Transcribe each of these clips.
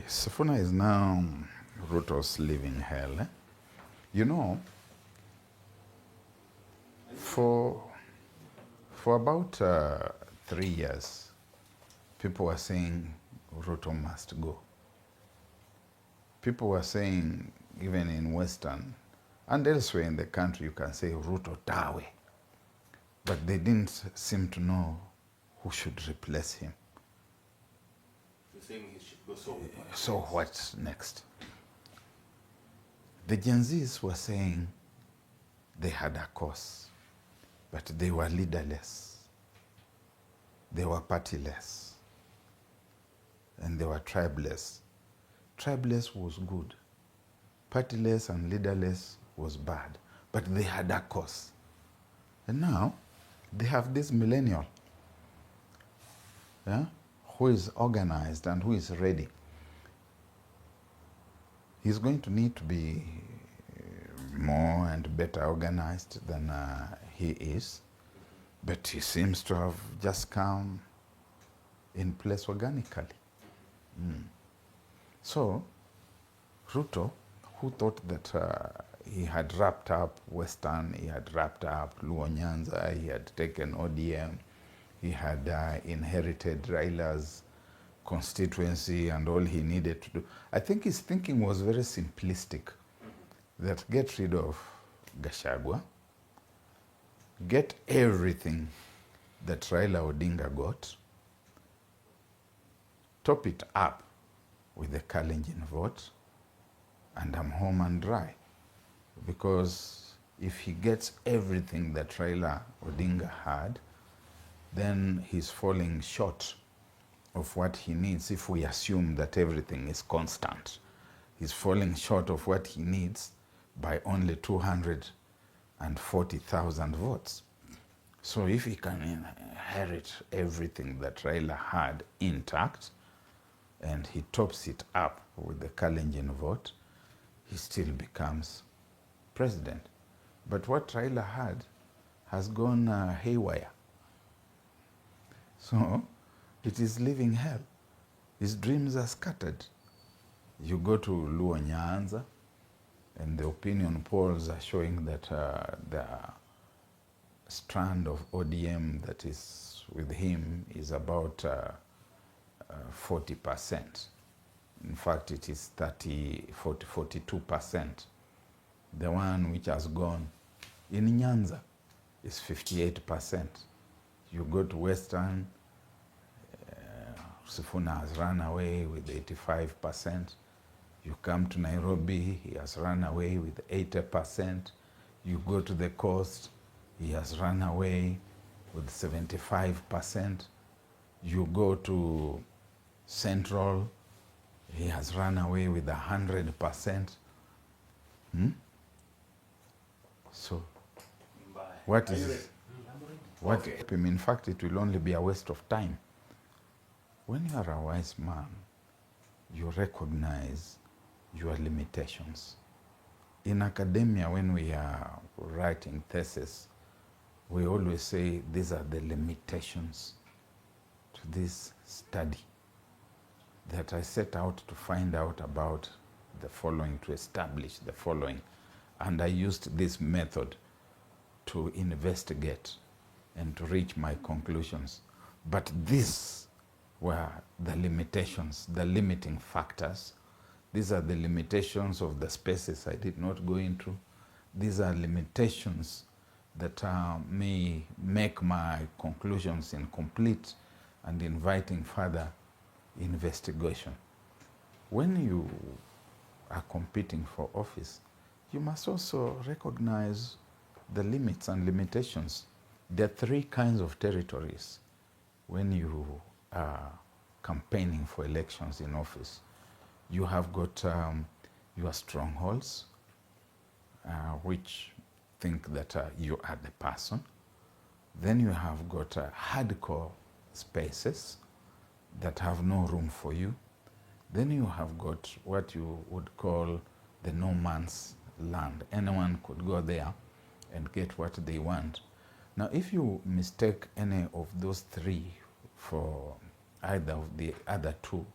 Sifuna is now Ruto's living hell. Eh? You know, for about 3 years, people were saying Ruto must go. People were saying, even in Western and elsewhere in the country, you can say Ruto Tawe. But they didn't seem to know who should replace him. You're saying he should go, so what's next? The Gen Zs were saying they had a cause, but they were leaderless. They were partyless. And they were tribeless. Tribeless was good. Partyless and leaderless was bad. But they had a cause. And now, they have this millennial, yeah, who is organized and who is ready. He's going to need to be more and better organized than he is. But he seems to have just come in place organically. So, Ruto, who thought that he had wrapped up Western, he had wrapped up Luo Nyanza, he had taken ODM, he had inherited Raila's constituency and all he needed to do. I think his thinking was very simplistic, that get rid of Gachagua, get everything that Raila Odinga got, top it up with the Kalenjin vote, and I'm home and dry. Because if he gets everything that Raila Odinga had, then he's falling short of what he needs. If we assume that everything is constant, he's falling short of what he needs by only 240,000 votes. So if he can inherit everything that Raila had intact, and he tops it up with the Kalenjin vote, he still becomes president. But what Raila had has gone haywire. So it is living hell. His dreams are scattered. You go to Luo Nyanza, and the opinion polls are showing that the strand of ODM that is with him is about 40%. In fact, it is 42%. The one which has gone in Nyanza is 58%. You go to Western, Sifuna has run away with 85%. You come to Nairobi, he has run away with 80%. You go to the coast, he has run away with 75%. You go to Central, he has run away with 100%. So, what is what? Okay. In fact, it will only be a waste of time. When you are a wise man, you recognize your limitations. In academia, when we are writing thesis, we always say these are the limitations to this study that I set out to find out about the following, to establish the following. And I used this method to investigate and to reach my conclusions. But these were the limitations, the limiting factors. These are the limitations of the spaces I did not go into. These are limitations that may make my conclusions incomplete and inviting further investigation. When you are competing for office, you must also recognize the limits and limitations. There are 3 kinds of territories when you are campaigning for elections in office. You have got your strongholds, which think that you are the person. Then you have got hardcore spaces that have no room for you. Then you have got what you would call the no man's land. Anyone could go there and get what they want. Now, if you mistake any of those 3 for either of the other 2,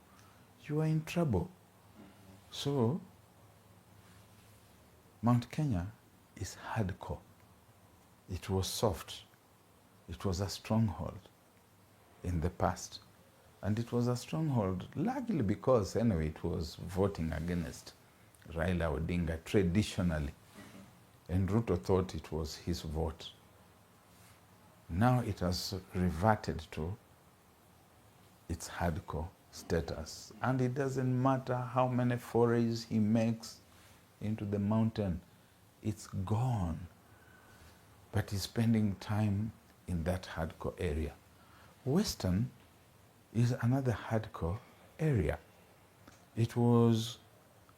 you are in trouble. So, Mount Kenya is hardcore. It was soft. It was a stronghold in the past. And it was a stronghold largely because, anyway, it was voting against Raila Odinga traditionally. And Ruto thought it was his vote. Now it has reverted to its hardcore status. And it doesn't matter how many forays he makes into the mountain, it's gone. But he's spending time in that hardcore area. Western is another hardcore area. It was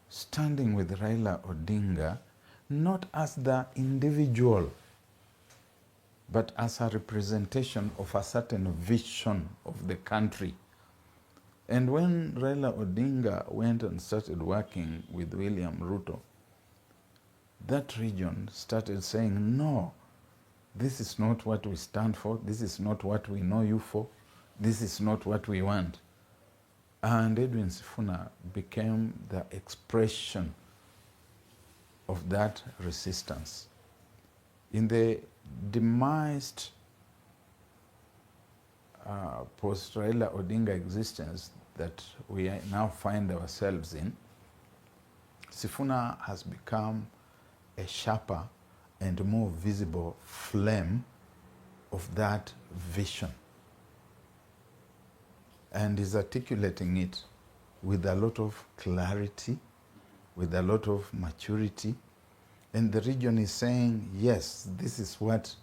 standing with Raila Odinga not as the individual, but as a representation of a certain vision of the country. And when Raila Odinga went and started working with William Ruto, that region started saying, no, this is not what we stand for, this is not what we know you for, this is not what we want. And Edwin Sifuna became the expression of that resistance. In the demised post-Raila Odinga existence that we now find ourselves in, Sifuna has become a sharper and more visible flame of that vision, and is articulating it with a lot of clarity, with a lot of maturity. And the region is saying, yes, this is what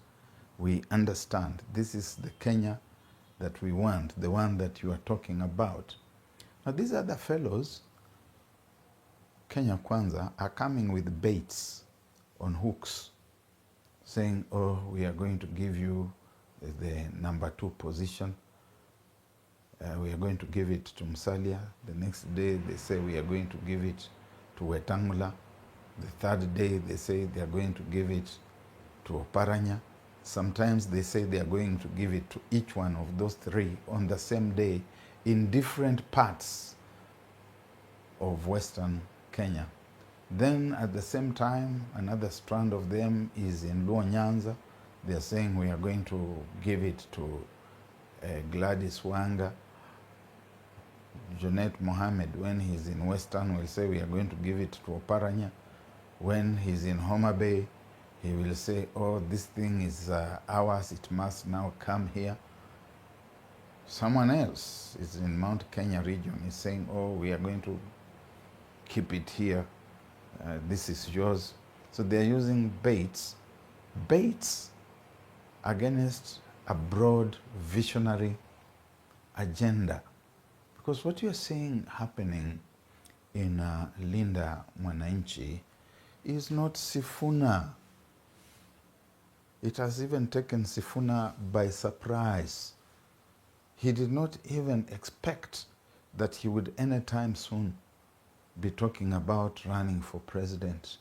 we understand. This is the Kenya that we want, the one that you are talking about. Now these other fellows, Kenya Kwanza, are coming with baits on hooks, saying, oh, we are going to give you the number 2 position. We are going to give it to Musalia. The next day they say we are going to give it to Wetangula. The third day they say they are going to give it to Oparanya. Sometimes they say they are going to give it to each one of those 3 on the same day in different parts of Western Kenya. Then at the same time, another strand of them is in Luo Nyanza. They are saying we are going to give it to Gladys Wanga. Junet Mohammed, when he's in Western, will say we are going to give it to Oparanya. When he's in Homa Bay, he will say, oh, this thing is ours, it must now come here. Someone else is in Mount Kenya region, is saying, oh, we are going to keep it here. This is yours. So they're using baits against a broad visionary agenda. Because what you're seeing happening in Linda Mwananchi is not Sifuna. It has even taken Sifuna by surprise. He did not even expect that he would anytime soon be talking about running for president.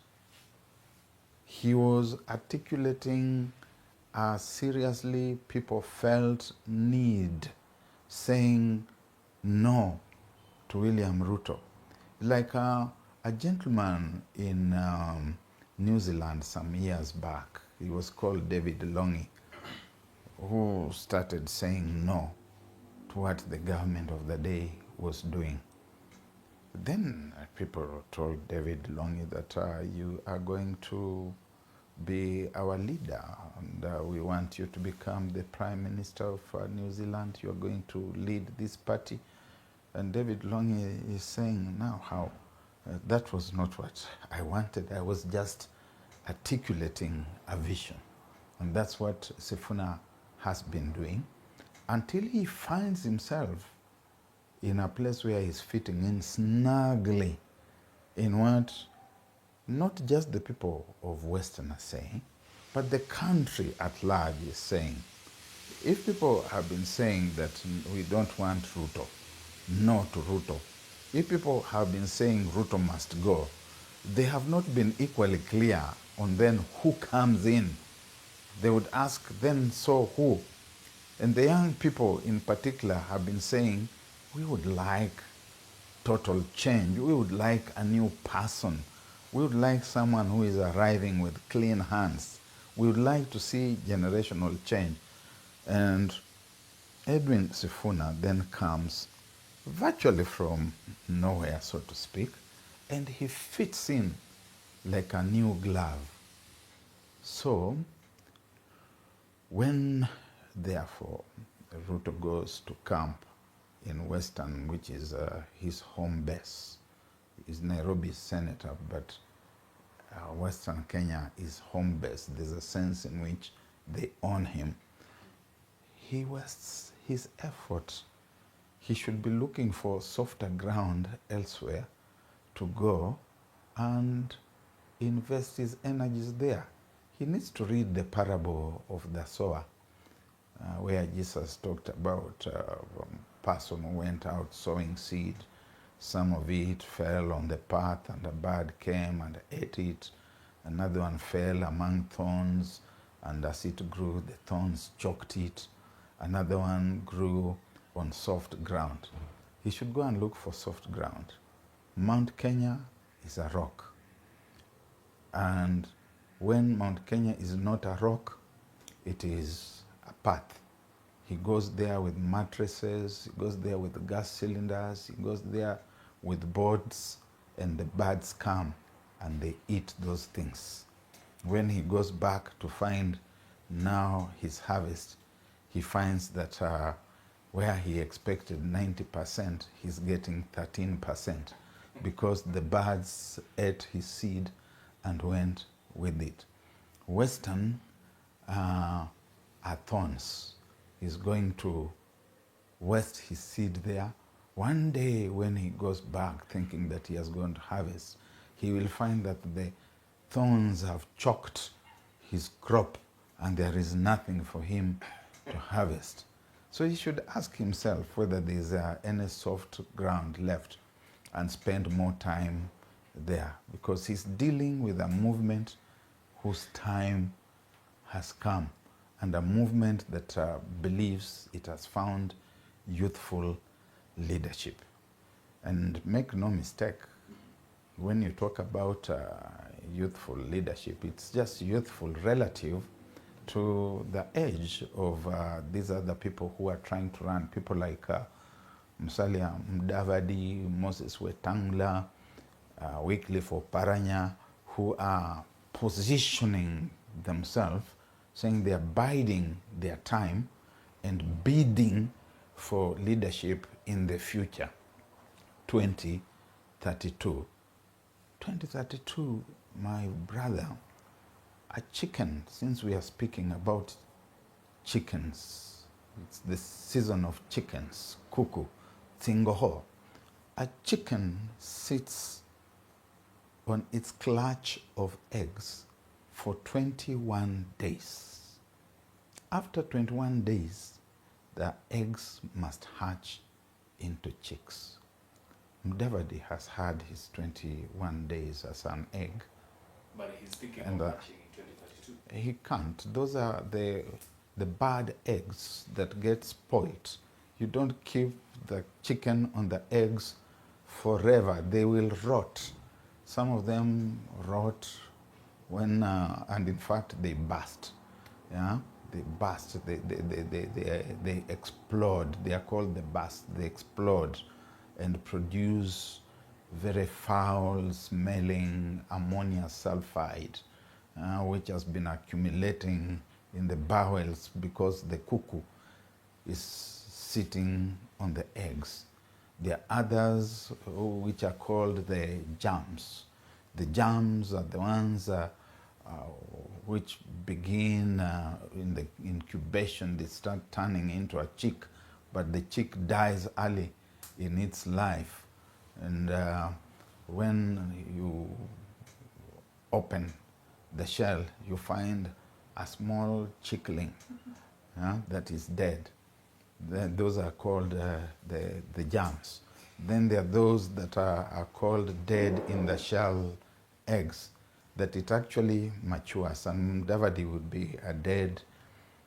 He was articulating a seriously people felt need, saying no to William Ruto. Like a gentleman in New Zealand some years back, he was called David Longi, who started saying no to what the government of the day was doing. Then people told David Longi that you are going to be our leader and we want you to become the Prime Minister of New Zealand. You are going to lead this party. And David Longi is saying, now how? That was not what I wanted. I was just articulating a vision. And that's what Sifuna has been doing until he finds himself in a place where he's fitting in snugly in what not just the people of Western are saying, but the country at large is saying. If people have been saying that we don't want Ruto, no to Ruto, if people have been saying Ruto must go, they have not been equally clear on then who comes in. They would ask, then so who? And the young people in particular have been saying, we would like total change. We would like a new person. We would like someone who is arriving with clean hands. We would like to see generational change. And Edwin Sifuna then comes virtually from nowhere, so to speak, and he fits in like a new glove. So, when, therefore, Ruto goes to camp in Western, which is his home base, he's Nairobi's senator, but Western Kenya is home base. There's a sense in which they own him. He wastes his effort. He should be looking for softer ground elsewhere to go and invest his energies there. He needs to read the parable of the sower, where Jesus talked about a person who went out sowing seed. Some of it fell on the path and a bird came and ate it. Another one fell among thorns, and as it grew, the thorns choked it. Another one grew on soft ground. He should go and look for soft ground. Mount Kenya is a rock. And when Mount Kenya is not a rock, it is a path. He goes there with mattresses, he goes there with gas cylinders, he goes there with boards, and the birds come and they eat those things. When he goes back to find now his harvest, he finds that where he expected 90%, he's getting 13% because the birds ate his seed and went with it. Western are thorns. He's going to waste his seed there. One day when he goes back thinking that he has gone to harvest, he will find that the thorns have choked his crop and there is nothing for him to harvest. So he should ask himself whether there is any soft ground left and spend more time there, because he's dealing with a movement whose time has come, and a movement that believes it has found youthful leadership. And make no mistake, when you talk about youthful leadership, it's just youthful relative to the age of these other people who are trying to run. People like Musalia Wetangula, Moses Wetangula, Wycliffe Oparanya, who are positioning themselves, saying they are biding their time and bidding for leadership in the future. 2032. 2032, my brother, a chicken, since we are speaking about chickens, it's the season of chickens, kuku, tingoho. A chicken sits on its clutch of eggs for 21 days. After 21 days, the eggs must hatch into chicks. Mudavadi has had his 21 days as an egg. But he's thinking of hatching in 2032. He can't. Those are the bad eggs that get spoiled. You don't keep the chicken on the eggs forever. They will rot. Some of them rot when, and in fact, they burst. Yeah, they burst. They explode. They are called the burst. They explode and produce very foul-smelling ammonia sulfide, which has been accumulating in the bowels because the cuckoo is sitting on the eggs. There are others which are called the germs. The germs are the ones which begin in the incubation. They start turning into a chick, but the chick dies early in its life. And when you open the shell, you find a small chickling that is dead. Those are called the germs. Then there are those that are called dead in the shell eggs, that it actually matures. And Davadi would be a dead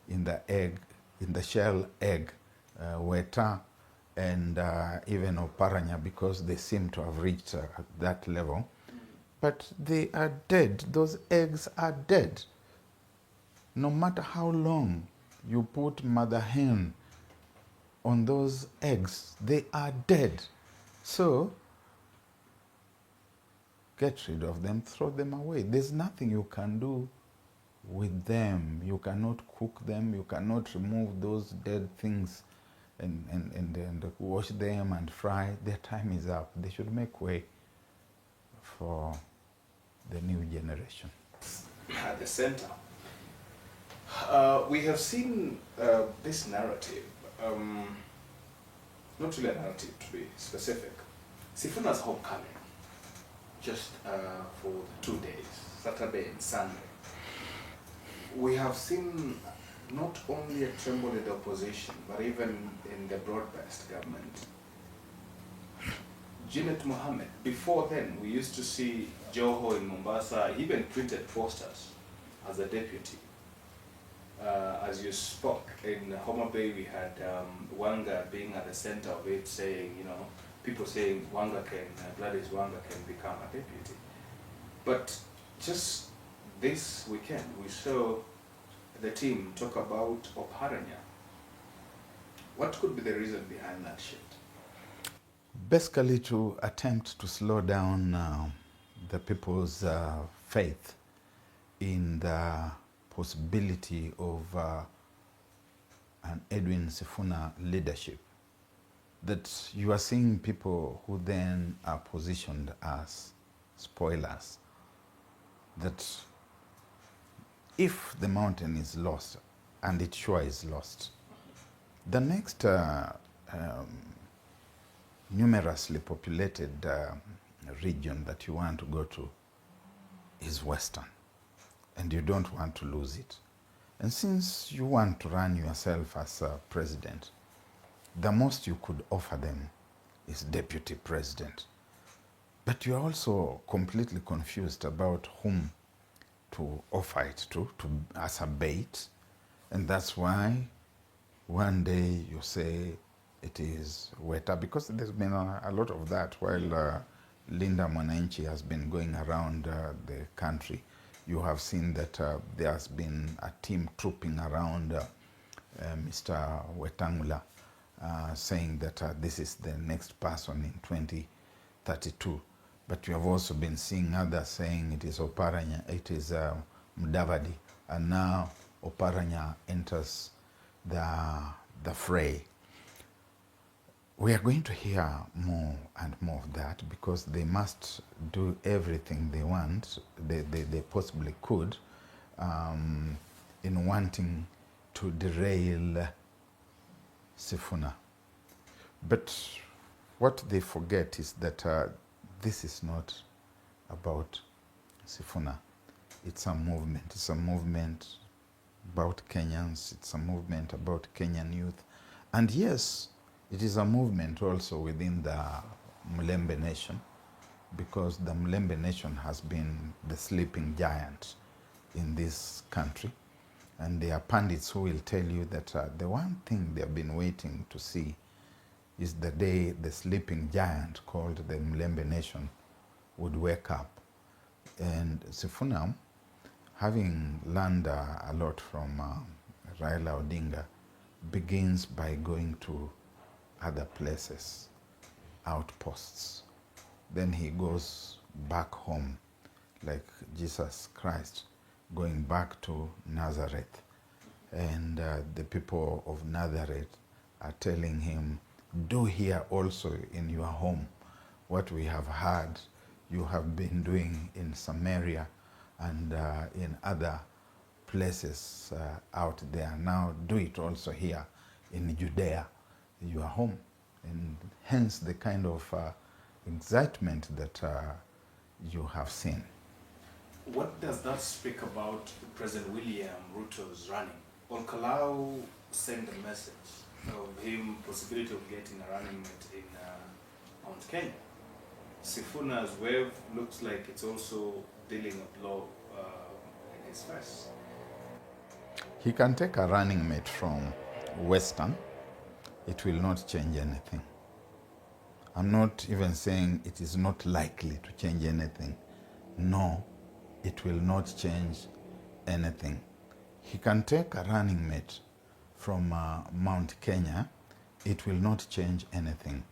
in the egg, in the shell egg. Weta and even Oparanya, because they seem to have reached that level. But they are dead. Those eggs are dead. No matter how long you put mother hen on those eggs, they are dead. So get rid of them, throw them away. There's nothing you can do with them. You cannot cook them, you cannot remove those dead things and wash them and fry. Their time is up. They should make way for the new generation. At the center, we have seen this narrative, not really a narrative to be specific. Sifuna's homecoming, just for the 2 days, Saturday and Sunday. We have seen not only a tremble in the opposition, but even in the broad-based government. Junet Mohammed, before then, we used to see Joho in Mombasa, he even printed posters as a deputy. As you spoke, in Homa Bay, we had Wanga being at the center of it, saying, you know, people saying Wanga can, Gladys Wanga can become a deputy. But just this weekend, we saw the team talk about Oparanya. What could be the reason behind that shift? Basically to attempt to slow down the people's faith in the possibility of an Edwin Sifuna leadership. That you are seeing people who then are positioned as spoilers. That if the mountain is lost, and it sure is lost, the next numerously populated region that you want to go to is Western, and you don't want to lose it. And since you want to run yourself as a president, the most you could offer them is deputy president. But you're also completely confused about whom to offer it to as a bait. And that's why one day you say it is Weta, because there's been a lot of that while Linda Mwananchi has been going around the country. You have seen that there has been a team trooping around Mr. Wetangula, saying that this is the next person in 2032. But you have also been seeing others saying it is Oparanya, it is Mudavadi, and now Oparanya enters the fray. We are going to hear more and more of that, because they must do everything they want, they possibly could, in wanting to derail Sifuna. But what they forget is that this is not about Sifuna. It's a movement. It's a movement about Kenyans. It's a movement about Kenyan youth. And yes, it is a movement also within the Mulembe Nation, because the Mulembe Nation has been the sleeping giant in this country. And there are pundits who will tell you that the one thing they have been waiting to see is the day the sleeping giant called the Mulembe Nation would wake up. And Sifuna, having learned a lot from Raila Odinga, begins by going to other places, outposts. Then he goes back home, like Jesus Christ, going back to Nazareth. And the people of Nazareth are telling him, do here also in your home what we have heard you have been doing in Samaria and in other places out there. Now do it also here in Judea, your home. And hence the kind of excitement that you have seen. What does that speak about President William Ruto's running? Olkalau sent a message of him possibility of getting a running mate in Mount Kenya. Sifuna's wave looks like it's also dealing a blow in his face. He can take a running mate from Western, it will not change anything. I'm not even saying it is not likely to change anything. No, it will not change anything. He can take a running mate from Mount Kenya. It will not change anything.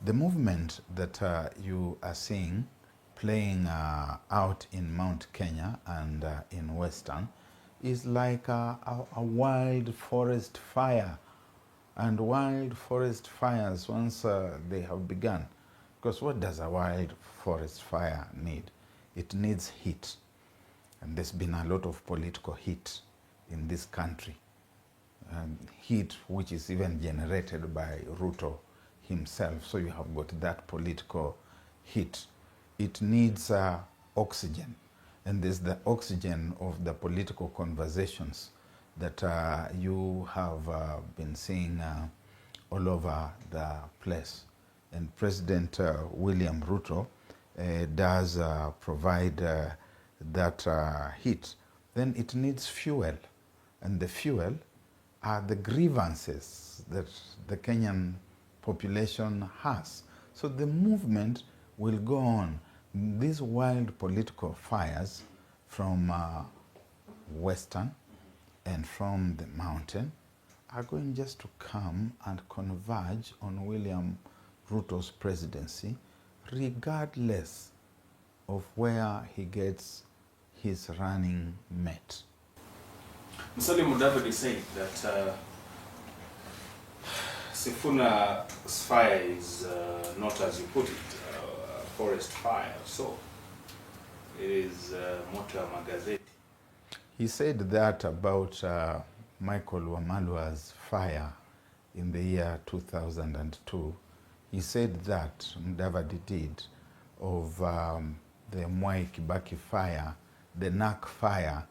The movement that you are seeing playing out in Mount Kenya and in Western is like a wild forest fire. And wild forest fires, once they have begun, because what does a wild forest fire need? It needs heat. And there's been a lot of political heat in this country. Heat which is even generated by Ruto himself. So you have got that political heat. It needs oxygen. And there's the oxygen of the political conversations that you have been seeing all over the place. And President William Ruto does provide that heat. Then it needs fuel. And the fuel are the grievances that the Kenyan population has. So the movement will go on. These wild political fires from Western and from the mountain are going just to come and converge on William Ruto's presidency, regardless of where he gets his running mate. Musalia Wetangula is saying that Sifuna's fire is not, as you put it, a forest fire. So it is moto magazeti. He said that about Michael Wamalua's fire in the year 2002. He said that Mudavadi did of the Mwai Kibaki fire, the NAC fire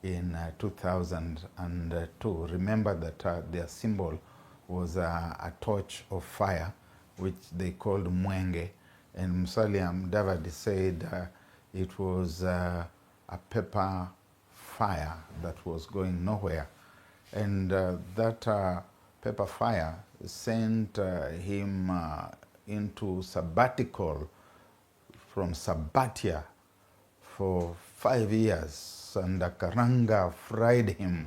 in 2002. Remember that their symbol was a torch of fire, which they called Mwenge. And Musalia Wetangula said it was a pepper fire that was going nowhere. And that pepper fire sent him into sabbatical from Sabbatia for 5 years. And Karanga fried him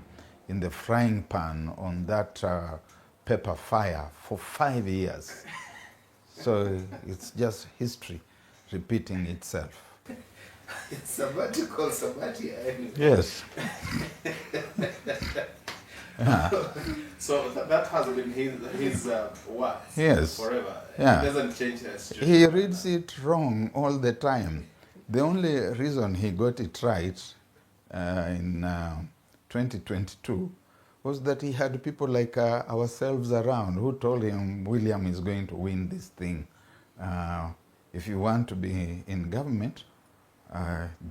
in the frying pan on that pepper fire for 5 years. So it's just history repeating itself. It's sabbatical, sabbatia anyway. Yes. Yeah. So that has been his words Yes. forever. Yeah. It doesn't change the situation. He reads it wrong all the time. The only reason he got it right in 2022 was that he had people like ourselves around who told him William is going to win this thing. If you want to be in government,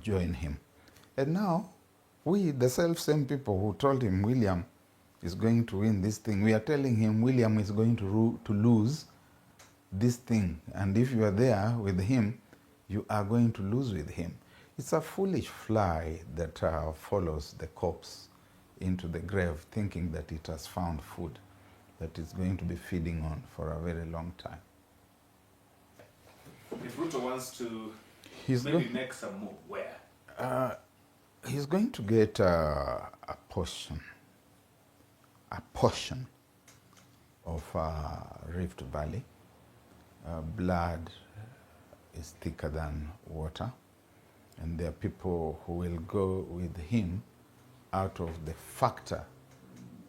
join him. And now, we, the self-same people who told him William is going to win this thing, we are telling him William is going to lose this thing. And if you are there with him, you are going to lose with him. It's a foolish fly that follows the corpse into the grave, thinking that it has found food that it's going to be feeding on for a very long time. If Ruto wants to He's maybe make some move, where? He's going to get a portion of Rift Valley. Blood is thicker than water, and there are people who will go with him out of the factor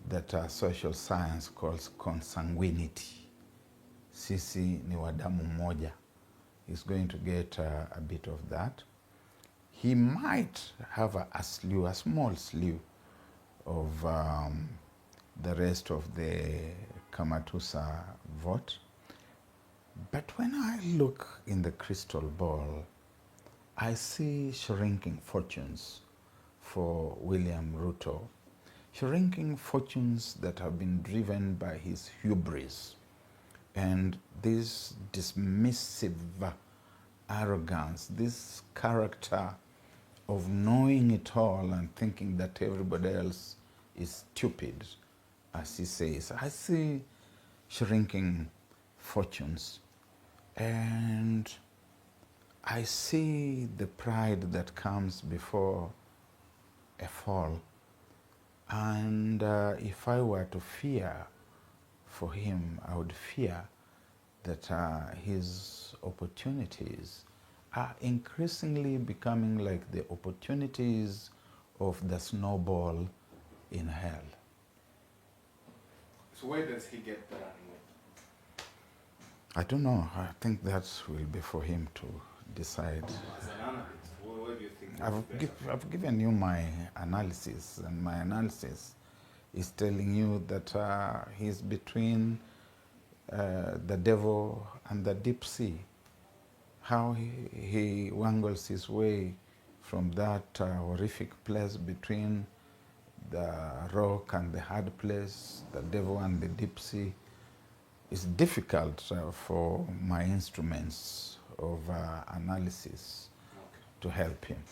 that social science calls consanguinity. Sisi ni wadamu moja. He's going to get a bit of that. He might have a small slew of the rest of the Kamatusa vote. But when I look in the crystal ball, I see shrinking fortunes for William Ruto, shrinking fortunes that have been driven by his hubris and this dismissive arrogance, this character of knowing it all and thinking that everybody else is stupid, as he says. I see shrinking fortunes. And I see the pride that comes before a fall. And if I were to fear for him, I would fear that his opportunities are increasingly becoming like the opportunities of the snowball in hell. So where does he get the running mate? I don't know. I think that will be for him to decide. As an analyst, where do you think I've given you my analysis, and my analysis is telling you that he's between the devil and the deep sea. How he wangles his way from that horrific place between the rock and the hard place, the devil and the deep sea. It's difficult for my instruments of analysis to help him.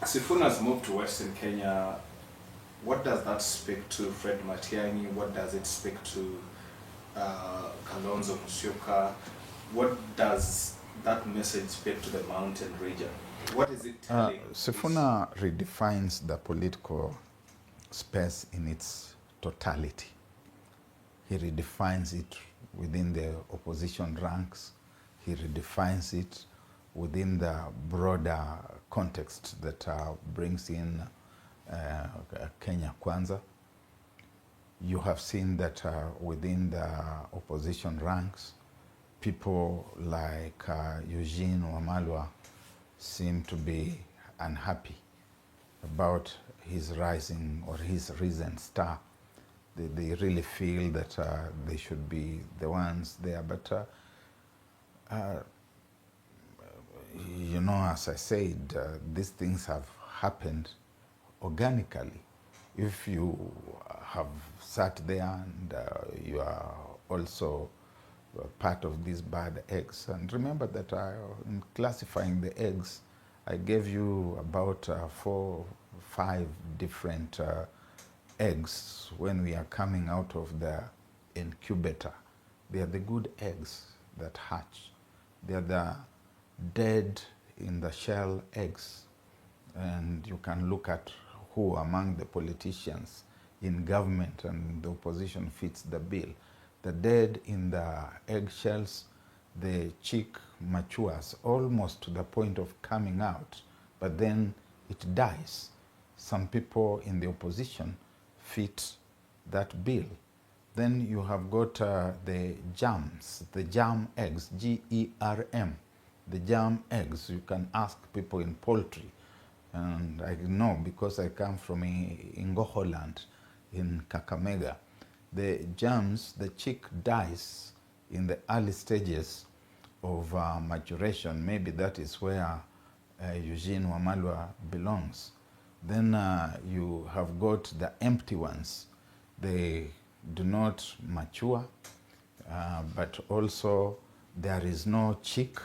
Sifuna's moved to Western Kenya. What does that speak to Fred Matiang'i? What does it speak to Kalonzo Musyoka? What does that message speak to the mountain region? What is it telling? Sifuna redefines the political space in its totality. He redefines it within the opposition ranks. He redefines it within the broader context that brings in Kenya Kwanza. You have seen that within the opposition ranks, people like Eugene Wamalwa seem to be unhappy about his rising or his risen star. They really feel that they should be the ones there. But, you know, as I said, these things have happened organically. If you have sat there and you are also part of these bad eggs, and remember that in classifying the eggs, I gave you about 4, 5 different eggs when we are coming out of the incubator. They are the good eggs that hatch. They are the dead in the shell eggs. And you can look at who among the politicians in government and the opposition fits the bill. The dead in the eggshells, the chick matures almost to the point of coming out, but then it dies. Some people in the opposition fit that bill. Then you have got the germs, the germ eggs, G-E-R-M, the germ eggs. You can ask people in poultry, and I know because I come from Ingoholand in Kakamega. The germs, the chick dies in the early stages of maturation. Maybe that is where Eugene Wamalwa belongs. Then you have got the empty ones. They do not mature, but also there is no chick,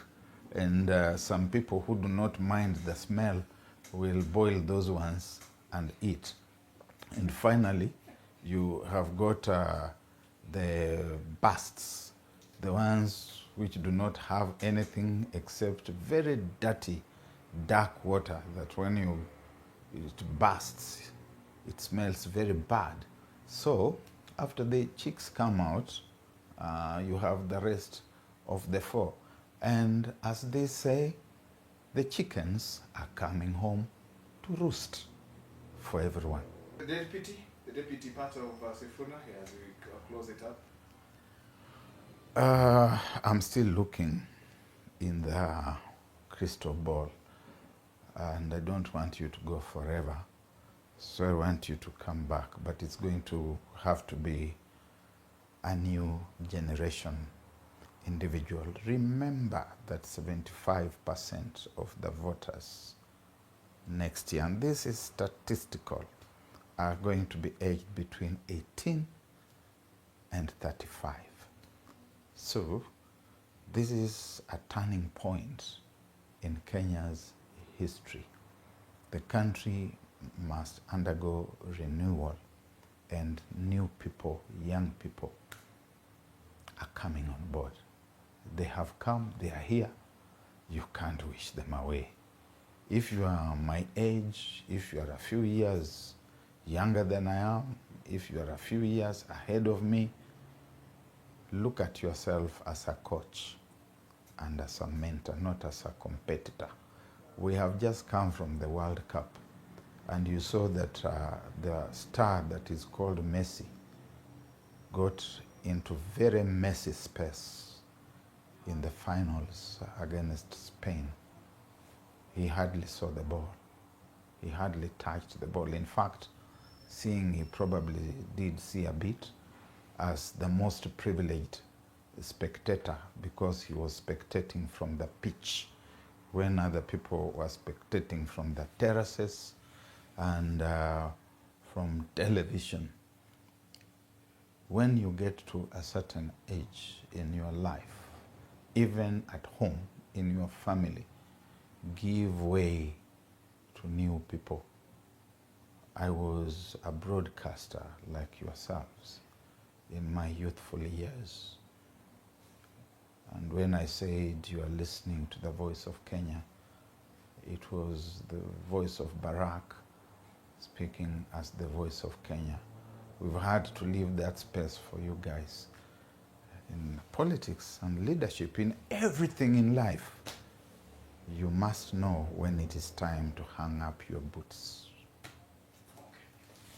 and some people who do not mind the smell will boil those ones and eat. And finally, you have got the bursts, the ones which do not have anything except very dirty, dark water that when it bursts, it smells very bad. So after the chicks come out, you have the rest of the 4. And as they say, the chickens are coming home to roost for everyone. The deputy part of Sifuna here as we close it up? I'm still looking in the crystal ball, and I don't want you to go forever. So I want you to come back, but it's going to have to be a new generation individual. Remember that 75% of the voters next year, and this is statistical, are going to be aged between 18 and 35. So this is a turning point in Kenya's history. The country must undergo renewal, and new people, young people, are coming on board. They have come, they are here. You can't wish them away. If you are my age, if you are a few years younger than I am, if you are a few years ahead of me, look at yourself as a coach and as a mentor, not as a competitor. We have just come from the World Cup, and you saw that the star that is called Messi got into very messy space in the finals against Spain. He hardly saw the ball. He hardly touched the ball. In fact, seeing he probably did see a bit as the most privileged spectator, because he was spectating from the pitch when other people were spectating from the terraces and from television. When you get to a certain age in your life, even at home, in your family, give way to new people. I was a broadcaster like yourselves in my youthful years. And when I said you are listening to the voice of Kenya, it was the voice of BARRACK speaking as the voice of Kenya. We've had to leave that space for you guys. In politics and leadership, in everything in life, you must know when it is time to hang up your boots.